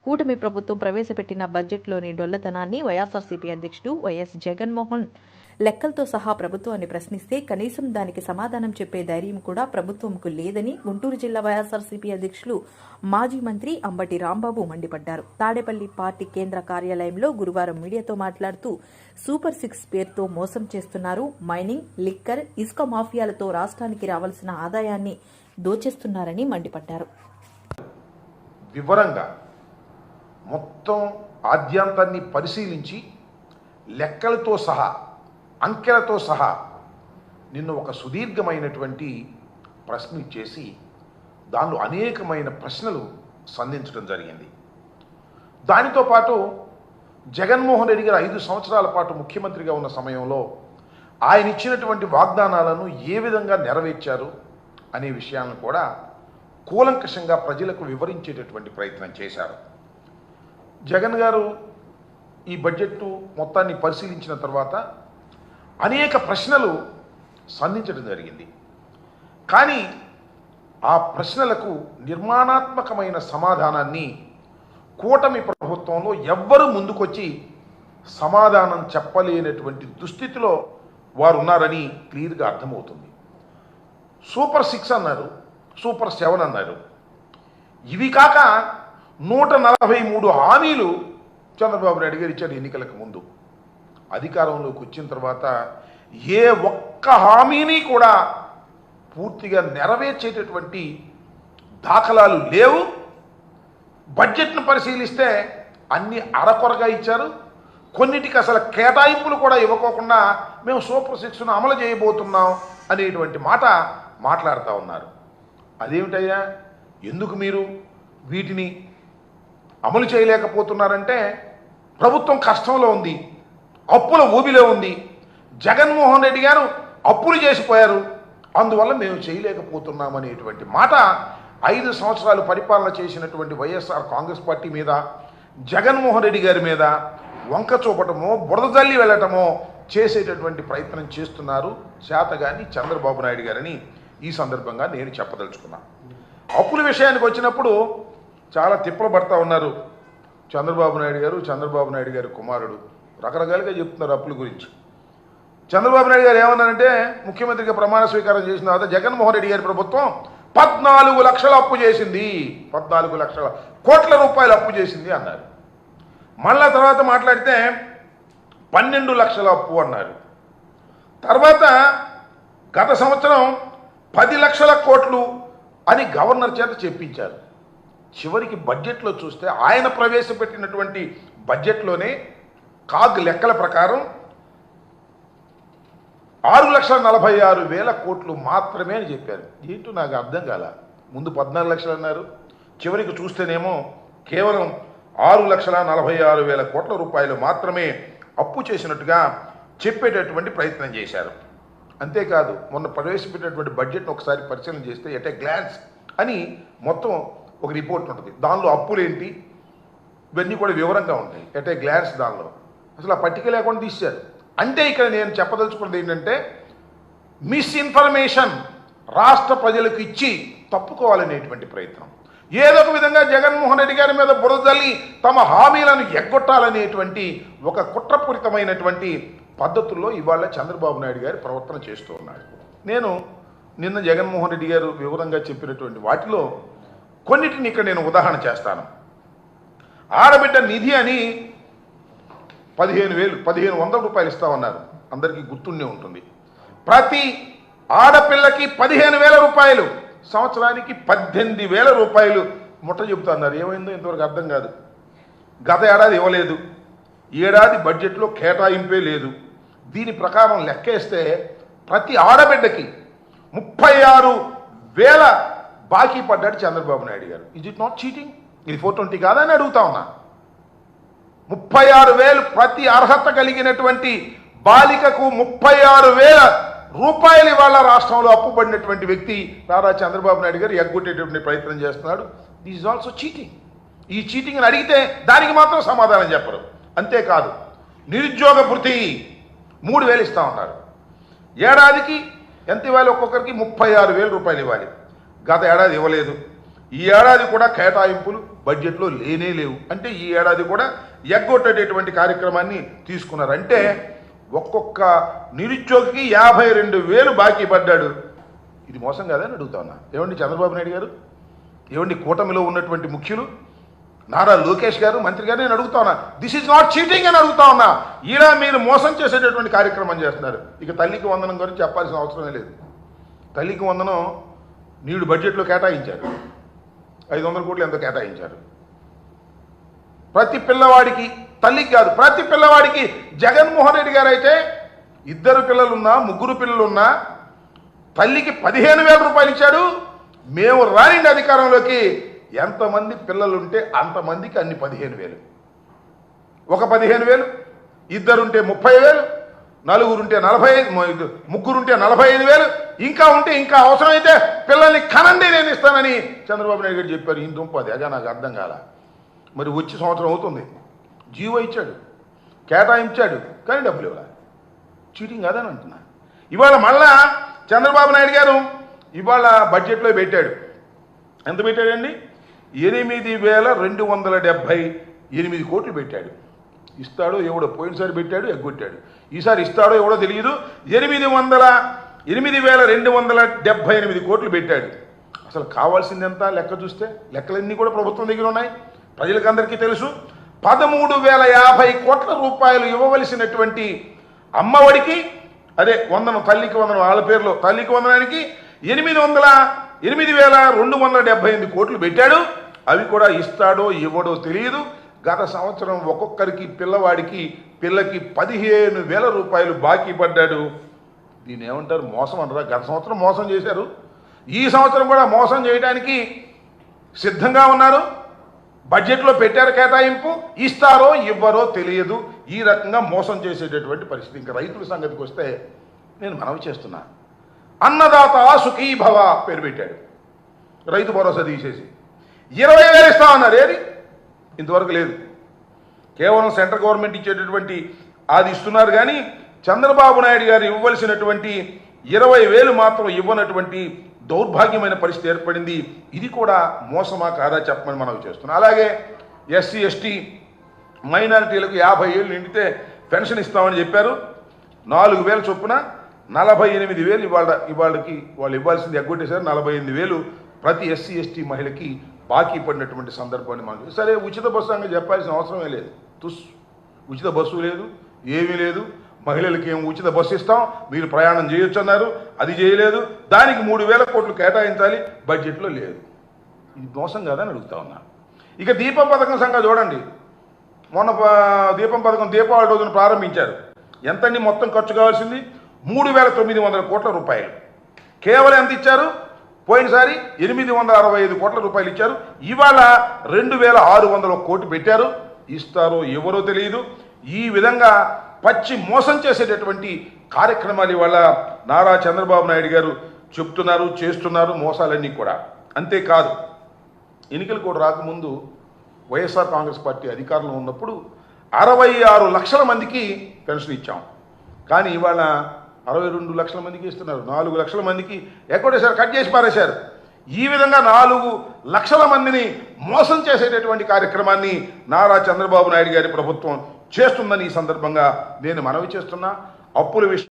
కూటమి ప్రభుత్వం ప్రవేశపెట్టిన బడ్జెట్లోని డొల్లతనాన్ని వైఎస్ఆర్సీపీ అధ్యక్షుడు వైఎస్ జగన్మోహన్ లెక్కలతో సహా ప్రభుత్వాన్ని ప్రశ్నిస్తే కనీసం దానికి సమాధానం చెప్పే ధైర్యం కూడా ప్రభుత్వంకు లేదని గుంటూరు జిల్లా వైఎస్ఆర్సీపీ అధ్యక్షులు మాజీ మంత్రి అంబటి రాంబాబు మండిపడ్డారు. తాడేపల్లి పార్టీ కేంద్ర కార్యాలయంలో గురువారం మీడియాతో మాట్లాడుతూ సూపర్ సిక్స్ పేరుతో మోసం చేస్తున్నారు, మైనింగ్, లిక్కర్, ఇసుక మాఫియాలతో రాష్ట్రానికి రావాల్సిన ఆదాయాన్ని దోచేస్తున్నారని మండిపడ్డారు. వివరంగా మొత్తం ఆద్యాంతాన్ని పరిశీలించి లెక్కలతో సహా అంకెలతో సహా నిన్ను ఒక సుదీర్ఘమైనటువంటి ప్రశ్న ఇచ్చేసి దానిలో అనేకమైన ప్రశ్నలు సంధించడం జరిగింది. దానితో పాటు జగన్మోహన్ రెడ్డి గారు 5 సంవత్సరాల పాటు ముఖ్యమంత్రిగా ఉన్న సమయంలో ఆయన ఇచ్చినటువంటి వాగ్దానాలను ఏ విధంగా నెరవేర్చారు అనే విషయాలను కూడా కూలంకషంగా ప్రజలకు వివరించేటటువంటి ప్రయత్నం చేశారు. జగన్ గారు ఈ బడ్జెట్ మొత్తాన్ని పరిశీలించిన తర్వాత అనేక ప్రశ్నలు సంధించడం జరిగింది. కానీ ఆ ప్రశ్నలకు నిర్మాణాత్మకమైన సమాధానాన్ని కూటమి ప్రభుత్వంలో ఎవ్వరూ ముందుకొచ్చి సమాధానం చెప్పలేనటువంటి దుస్థితిలో వారు ఉన్నారని క్లియర్గా అర్థమవుతుంది. సూపర్ 6 అన్నారు, సూపర్ 7 అన్నారు. ఇవి కాక 143 హామీలు చంద్రబాబు నాయుడు గారు ఇచ్చారు ఎన్నికలకు ముందు. అధికారంలోకి వచ్చిన తర్వాత ఏ ఒక్క హామీని కూడా పూర్తిగా నెరవేర్చేటటువంటి దాఖలాలు లేవు. బడ్జెట్ను పరిశీలిస్తే అన్ని అరకొరగా ఇచ్చారు. కొన్నిటికి అసలు కేటాయింపులు కూడా ఇవ్వకోకుండా మేము సూపర్ 6ను అమలు చేయబోతున్నాం అనేటువంటి మాట మాట్లాడుతూ ఉన్నారు. అదేమిటయ్యా, ఎందుకు మీరు వీటిని అమలు చేయలేకపోతున్నారంటే ప్రభుత్వం కష్టంలో ఉంది, అప్పుల ఊబిలో ఉంది, జగన్మోహన్ రెడ్డి గారు అప్పులు చేసిపోయారు, అందువల్ల మేము చేయలేకపోతున్నాం అనేటువంటి మాట 5 సంవత్సరాలు పరిపాలన చేసినటువంటి వైఎస్ఆర్ కాంగ్రెస్ పార్టీ మీద, జగన్మోహన్ రెడ్డి గారి మీద వంక చూపటమో బురద జల్లి వెళ్ళటమో చేసేటటువంటి ప్రయత్నం చేస్తున్నారు చేతగాని చంద్రబాబు నాయుడు గారని ఈ సందర్భంగా నేను చెప్పదలుచుకున్నాను. అప్పుల విషయానికి వచ్చినప్పుడు చాలా తిప్పలు పడతా ఉన్నారు చంద్రబాబు నాయుడు గారు, చంద్రబాబు నాయుడు గారి కుమారుడు రకరకాలుగా చెప్తున్నారు అప్పుల గురించి. చంద్రబాబు నాయుడు గారు ఏమన్నారంటే ముఖ్యమంత్రిగా ప్రమాణ స్వీకారం చేసిన తర్వాత జగన్మోహన్ రెడ్డి గారి ప్రభుత్వం 14 లక్షల అప్పు చేసింది, 14 లక్షల కోట్ల రూపాయలు అప్పు చేసింది అన్నారు. మళ్ళా తర్వాత మాట్లాడితే 12 లక్షల అప్పు అన్నారు. తర్వాత గత సంవత్సరం 10 లక్షల కోట్లు అని గవర్నర్ చేత చెప్పించారు. చివరికి బడ్జెట్లో చూస్తే ఆయన ప్రవేశపెట్టినటువంటి బడ్జెట్లోనే కాగ్ లెక్కల ప్రకారం 6,46,000 కోట్లు మాత్రమే అని చెప్పారు. ఏంటో నాకు అర్థం కాల. ముందు 14 లక్షలు అన్నారు, చివరికి చూస్తేనేమో కేవలం 6,46,000 కోట్ల రూపాయలు మాత్రమే అప్పు చేసినట్టుగా చెప్పేటటువంటి ప్రయత్నం చేశారు. అంతేకాదు మొన్న ప్రవేశపెట్టినటువంటి బడ్జెట్ను ఒకసారి పరిశీలన చేస్తే ఎట్ ఏ గ్లాన్స్ అని మొత్తం ఒక రిపోర్ట్ ఉంటుంది. దానిలో అప్పులేంటి ఇవన్నీ కూడా వివరంగా ఉంటాయి ఎట్ ఏ గ్లాన్స్. దానిలో అసలు ఆ పట్టిక లేకుండా తీశారు. అంటే ఇక్కడ నేను చెప్పదలుచుకున్నది ఏంటంటే మిస్ఇన్ఫర్మేషన్ రాష్ట్ర ప్రజలకు ఇచ్చి తప్పుకోవాలనేటువంటి ప్రయత్నం. ఏదో ఒక విధంగా జగన్మోహన్ రెడ్డి గారి మీద బురదల్లి తమ హామీలను ఎగ్గొట్టాలనేటువంటి ఒక కుట్రపూరితమైనటువంటి పద్ధతుల్లో ఇవాళ చంద్రబాబు నాయుడు గారి ప్రవర్తన చేస్తూ ఉన్నాడు. నేను నిన్న జగన్మోహన్ రెడ్డి గారు వివరంగా చెప్పినటువంటి వాటిలో కొన్నిటిని ఇక్కడ నేను ఉదాహరణ చేస్తాను. ఆడబిడ్డ నిధి అని 1,500 రూపాయలు ఇస్తామన్నారు. అందరికీ గుర్తుండే ఉంటుంది. ప్రతి ఆడపిల్లకి 15,000 రూపాయలు, సంవత్సరానికి 18,000 రూపాయలు ముట్ట చెబుతున్నారు. ఏమైందో ఇంతవరకు అర్థం కాదు. గత ఏడాది ఇవ్వలేదు, ఏడాది బడ్జెట్లో కేటాయింపే లేదు. దీని ప్రకారం లెక్కేస్తే ప్రతి ఆడబిడ్డకి 36,000 బాకీ పడ్డాడు చంద్రబాబు నాయుడు గారు. Is it not cheating? ఇది 420 కాదని అడుగుతా ఉన్నా. 36,000 ప్రతి అర్హత కలిగినటువంటి బాలికకు 36,000 రూపాయలు ఇవాళ రాష్ట్రంలో అప్పుపడినటువంటి వ్యక్తి నారా చంద్రబాబు నాయుడు గారు ఎగ్గొట్టేటువంటి ప్రయత్నం చేస్తున్నాడు. This is also cheating. ఈ చీటింగ్ అని అడిగితే దానికి మాత్రం సమాధానం చెప్పరు. అంతేకాదు నిరుద్యోగ భృతి 3,000 ఇస్తా ఉన్నారు. ఏడాదికి ఎంత ఇవ్వాలి? ఒక్కొక్కరికి 36,000 రూపాయలు ఇవ్వాలి. గత ఏడాది ఇవ్వలేదు, ఈ ఏడాది కూడా కేటాయింపులు బడ్జెట్లో లేనే లేవు. అంటే ఈ ఏడాది కూడా ఎగ్గొట్టేటటువంటి కార్యక్రమాన్ని తీసుకున్నారు. అంటే ఒక్కొక్క నిరుద్యోగికి 52,000 బాకీ పడ్డాడు. ఇది మోసం కాదని అడుగుతా ఉన్నా. ఏమండి చంద్రబాబు నాయుడు గారు, ఏమండి కూటమిలో ఉన్నటువంటి ముఖ్యులు, నారా లోకేష్ గారు, మంత్రి గారు, నేను అడుగుతా ఉన్నా, దిస్ ఈజ్ నాట్ చీటింగ్ అని అడుగుతా ఉన్నా. ఇలా మీరు మోసం చేసేటటువంటి కార్యక్రమం చేస్తున్నారు. ఇక తల్లికి వందనం గురించి చెప్పాల్సిన అవసరమే లేదు. తల్లికి వందనం నీడు బడ్జెట్లో కేటాయించారు, 500 కోట్లు ఎంతో కేటాయించారు. ప్రతి పిల్లవాడికి, తల్లికి కాదు ప్రతి పిల్లవాడికి. జగన్మోహన్ రెడ్డి గారు అయితే 2 పిల్లలున్నా 3 పిల్లలున్నా తల్లికి 15,000 రూపాయలు ఇచ్చాడు. మేము రానిండి అధికారంలోకి, ఎంతమంది పిల్లలుంటే అంతమందికి అన్ని 15,000. ఒక 15,000, 2 ఉంటే 30,000, 4 ఉంటే 45, 3 ఉంటే 45,000, ఇంకా ఉంటే ఇంకా అవసరమైతే పిల్లల్ని కనండి నేను ఇస్తానని చంద్రబాబు నాయుడు గారు చెప్పారు. ఈ దుంప అదేగా నాకు అర్థం కాల. మరి వచ్చి సంవత్సరం అవుతుంది, జీవో ఇచ్చాడు, కేటాయించాడు, కానీ డబ్బులు ఇవ్వాలి. చీటింగ్ కాదని అంటున్నా. ఇవాళ మళ్ళా చంద్రబాబు నాయుడు గారు ఇవాళ బడ్జెట్లో పెట్టాడు. ఎంత పెట్టాడండి? 8,278 కోట్లు పెట్టాడు. ఇస్తాడో ఎవడో, పోయినసారి పెట్టాడు ఎగ్గొట్టాడు, ఈసారి ఇస్తాడో ఎవడో తెలియదు. 8,278 కోట్లు పెట్టాడు. అసలు కావాల్సింది ఎంత లెక్క చూస్తే? లెక్కలన్నీ కూడా ప్రభుత్వం దగ్గర ఉన్నాయి, ప్రజలకు అందరికీ తెలుసు. 13,050 కోట్ల రూపాయలు ఇవ్వవలసినటువంటి అమ్మఒడికి, అదే వందనం, తల్లికి వందనం, వాళ్ళ పేరులో తల్లికి వందనానికి 8,278 కోట్లు పెట్టాడు. అవి కూడా ఇస్తాడో ఇవ్వడో తెలియదు. గత సంవత్సరం ఒక్కొక్కరికి పిల్లకి 15,000 రూపాయలు బాకీ పడ్డాడు. దీన్ని ఏమంటారు? మోసం అంటారా? గత సంవత్సరం మోసం చేశారు, ఈ సంవత్సరం కూడా మోసం చేయడానికి సిద్ధంగా ఉన్నారు. బడ్జెట్లో పెట్టారు కేటాయింపు, ఇస్తారో ఇవ్వరో తెలియదు. ఈ రకంగా మోసం చేసేటటువంటి పరిస్థితి. ఇంకా రైతుల సంగతికి వస్తే నేను మనవి చేస్తున్నా, అన్నదాత సుఖీభవ పేరు పెట్టాడు. రైతు భరోసా తీసేసి 20,000 ఇస్తామన్నారు. ఏది? ఇంతవరకు లేదు. కేవలం సెంట్రల్ గవర్నమెంట్ ఇచ్చేటటువంటి అది ఇస్తున్నారు, కానీ చంద్రబాబు నాయుడు గారు ఇవ్వవలసినటువంటి 20,000 మాత్రం ఇవ్వనటువంటి దౌర్భాగ్యమైన పరిస్థితి ఏర్పడింది. ఇది కూడా మోసమా కాదా చెప్పమని మనవి చేస్తున్నాం. అలాగే ఎస్సీ ఎస్టీ మైనారిటీలకు 50 ఏళ్ళు నిండితే పెన్షన్ ఇస్తామని చెప్పారు. 4,000 చొప్పున 48,000 ఇవాళకి వాళ్ళు ఇవ్వాల్సింది ఎగ్గొట్టేశారు. 48,000 ప్రతి ఎస్సీ ఎస్టీ మహిళకి బాకీ పడినటువంటి సందర్భాన్ని మనం. సరే, ఉచిత బస్సు అని చెప్పాల్సిన అవసరమే లేదు. ఉచిత బస్సు లేదు, ఏమీ లేదు. మహిళలకి ఏం ఉచిత బస్సు ఇస్తాం, మీరు ప్రయాణం చేయొచ్చు అన్నారు, అది చేయలేదు. దానికి 3,000 కోట్లు కేటాయించాలి, బడ్జెట్లో లేదు. ఇది మోసం కాదని అడుగుతా ఉన్నా. ఇక దీపం పథకం సంగతి చూడండి. మొన్న దీపం పథకం దీపావళి రోజున ప్రారంభించారు. ఎంతండి మొత్తం ఖర్చు కావాల్సింది? 3,900 కోట్ల రూపాయలు. కేవలం ఎంత ఇచ్చారు? పోయినసారి 865 కోట్ల రూపాయలు ఇచ్చారు. ఇవాళ 2,600 కోట్లు పెట్టారు. ఇస్తారో ఎవరో తెలియదు. ఈ విధంగా పచ్చి మోసం చేసేటటువంటి కార్యక్రమాలు ఇవాళ నారా చంద్రబాబు నాయుడు గారు చెప్తున్నారు, చేస్తున్నారు. మోసాలన్నీ కూడా. అంతేకాదు, ఎన్నికలు కూడా రాకముందు వైఎస్ఆర్ కాంగ్రెస్ పార్టీ అధికారంలో ఉన్నప్పుడు 66 లక్షల మందికి పెన్షన్ ఇచ్చాం. కానీ ఇవాళ 62 లక్షల మందికి ఇస్తున్నారు. 4 లక్షల మందికి ఎక్కడేశారు, కట్ చేసి పారేశారు. ఈ విధంగా 4 లక్షల మందిని మోసం చేసేటటువంటి కార్యక్రమాన్ని నారా చంద్రబాబు నాయుడు గారి ప్రభుత్వం చేస్తుందని ఈ సందర్భంగా నేను మనవి చేస్తున్నా. అప్పుల విషయం